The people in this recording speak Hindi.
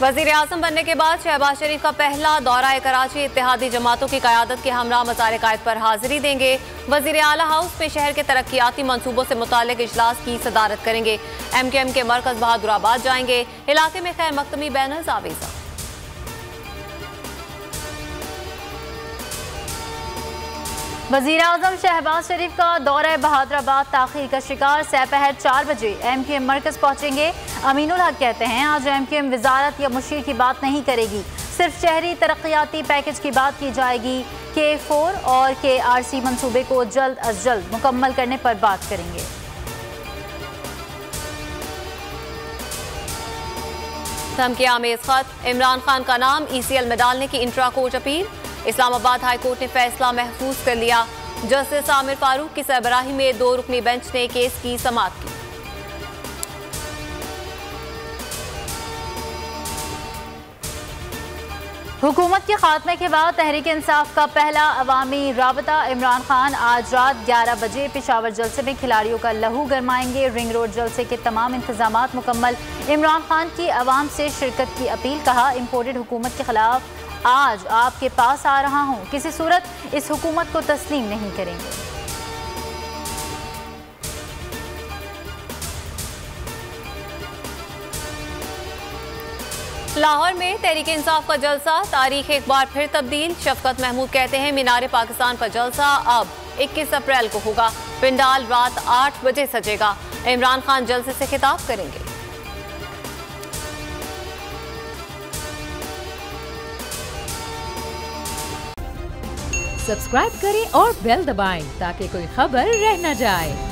वजीर आजम बनने के बाद शहबाज शरीफ का पहला दौरा कराची इत्तेहादी जमातों की क़यादत के हमरा मज़ार कायद पर हाजिरी देंगे। वजीर आला हाउस में शहर के तरक्याती मंसूबों से मुताल्लिक इजलास की सदारत करेंगे। MKM के मरकज बहादुराबाद जाएंगे। इलाके में खैर मकतमी बैनर्स आवेजा। वज़ीर आज़म शहबाज शरीफ का दौरा बहादुराबाद ताख़ीर का शिकार। सपहर 4 बजे MKM मरकज़ पहुँचेंगे। अमीनुल हक कहते हैं आज MKM वजारत या मुशीर की बात नहीं करेगी, सिर्फ शहरी तरक्याती पैकेज की बात की जाएगी। K4 और KRC मंसूबे को जल्द अज जल्द मुकम्मल करने पर बात करेंगे। धमकी आमेज खत, इमरान खान का नाम ECL में डालने की intra court appeal. Islamabad high court ने फैसला महफूज कर लिया। जस्टिस आमिर फारूक की सरबराही में 2 रुकनी बेंच ने केस की समाअत की। हुकूमत के खात्मे के बाद तहरीक इंसाफ का पहला अवामी राबता। इमरान खान आज रात 11 बजे पेशावर जलसे में खिलाड़ियों का लहू गरमाएंगे। रिंग रोड जलसे के तमाम इंतजामात मुकम्मल। इमरान खान की अवाम से शिरकत की अपील। कहा इम्पोर्टेड हुकूमत के खिलाफ आज आपके पास आ रहा हूं, किसी सूरत इस हुकूमत को तस्लीम नहीं करेंगे। लाहौर में तहरीक इंसाफ का जलसा, तारीख एक बार फिर तब्दील। शफकत महमूद कहते हैं मीनारे पाकिस्तान पर जलसा अब 21 अप्रैल को होगा। पिंडाल रात 8 बजे सजेगा। इमरान खान जलसे से खिताब करेंगे। सब्सक्राइब करें और बेल दबाएं ताकि कोई खबर रह न जाए।